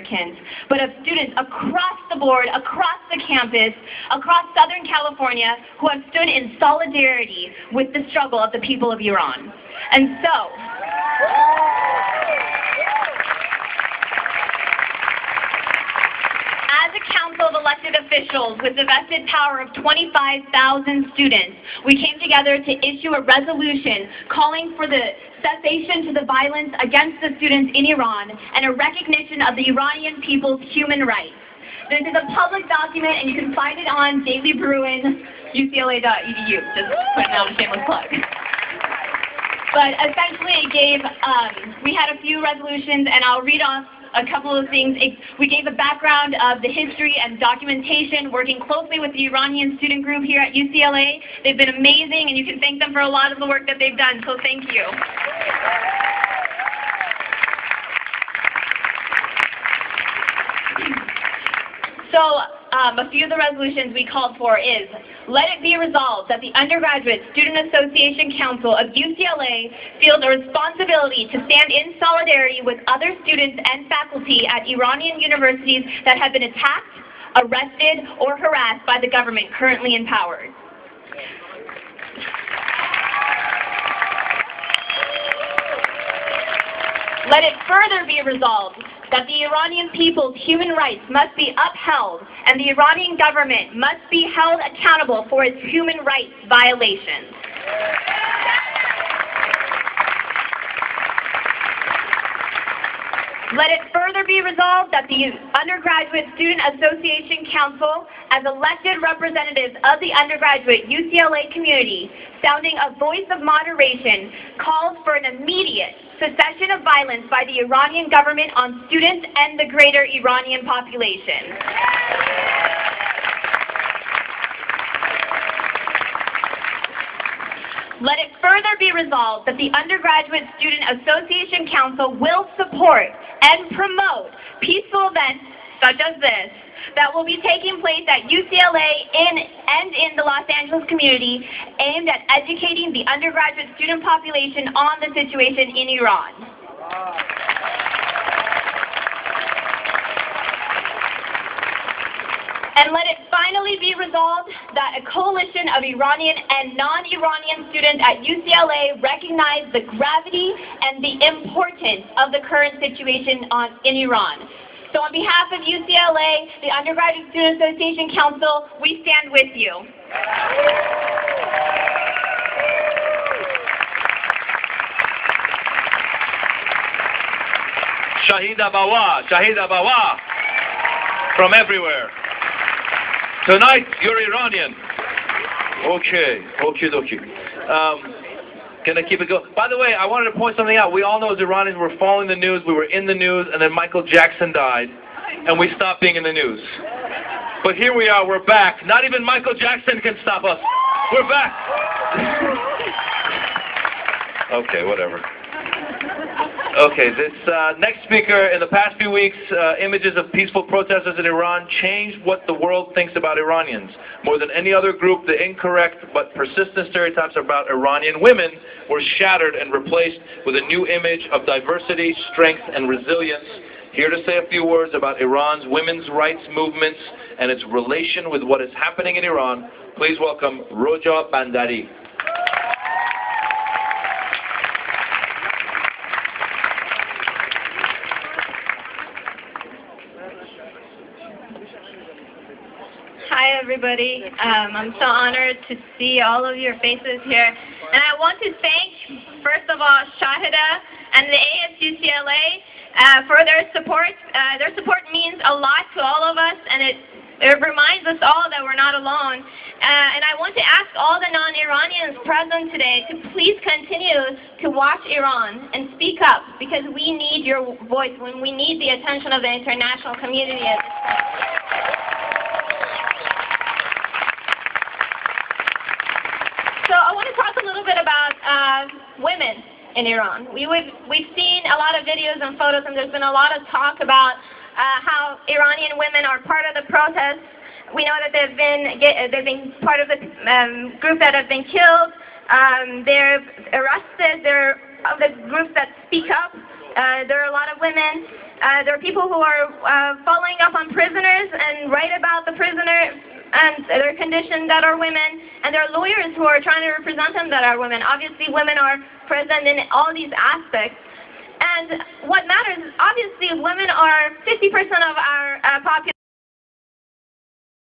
Americans, but of students across the board, across the campus, across Southern California, who have stood in solidarity with the struggle of the people of Iran. And so, as a council of elected officials with the vested power of 25,000 students, we came together to issue a resolution calling for the cessation to the violence against the students in Iran and a recognition of the Iranian people's human rights. This is a public document, and you can find it on Daily Bruin, UCLA.edu. Just putting out a shameless plug. But essentially, we had a few resolutions, and I'll read off a couple of things. We gave a background of the history and documentation, working closely with the Iranian student group here at UCLA. They've been amazing, and you can thank them for a lot of the work that they've done, so thank you. So, a few of the resolutions we called for is, let it be resolved that the Undergraduate Student Association Council of UCLA feels a responsibility to stand in solidarity with other students and faculty at Iranian universities that have been attacked, arrested, or harassed by the government currently in power. Let it further be resolved that the Iranian people's human rights must be upheld and the Iranian government must be held accountable for its human rights violations. Let it further be resolved that the Undergraduate Student Association Council, as elected representatives of the undergraduate UCLA community, sounding a voice of moderation, calls for an immediate cessation of violence by the Iranian government on students and the greater Iranian population. Let it further be resolved that the Undergraduate Student Association Council will support and promote peaceful events such as this that will be taking place at UCLA and in the Los Angeles community, aimed at educating the undergraduate student population on the situation in Iran. And let it finally be resolved that a coalition of Iranian and non-Iranian students at UCLA recognize the gravity and the importance of the current situation in Iran. So on behalf of UCLA, the Undergraduate Student Association Council, we stand with you. Shahid Abawa, from everywhere. Tonight, you're Iranian. Okay. Can I keep it going? By the way, I wanted to point something out. We all know as Iranians, we're following the news. We were in the news, and then Michael Jackson died, and we stopped being in the news. But here we are. We're back. Not even Michael Jackson can stop us. We're back. Okay, whatever. Okay, this next speaker, in the past few weeks, images of peaceful protesters in Iran changed what the world thinks about Iranians. More than any other group, the incorrect but persistent stereotypes about Iranian women were shattered and replaced with a new image of diversity, strength, and resilience. Here to say a few words about Iran's women's rights movements and its relation with what is happening in Iran, please welcome Roja Bandari. Hi everybody, I'm so honored to see all of your faces here, and I want to thank, first of all, Shahida and the ASUCLA for their support. Their support means a lot to all of us, and it reminds us all that we're not alone. And I want to ask all the non-Iranians present today to please continue to watch Iran and speak up, because we need your voice, when we need the attention of the international community at this time. So I want to talk a little bit about women in Iran. We've seen a lot of videos and photos, and there's been a lot of talk about how Iranian women are part of the protests. We know that they've been part of the group that have been killed. They're arrested. They're of the groups that speak up. There are a lot of women. There are people who are following up on prisoners and write about the prisoner and their condition that are women. And there are lawyers who are trying to represent them that are women. Obviously, women are present in all these aspects. And what matters is, obviously, women are 50% of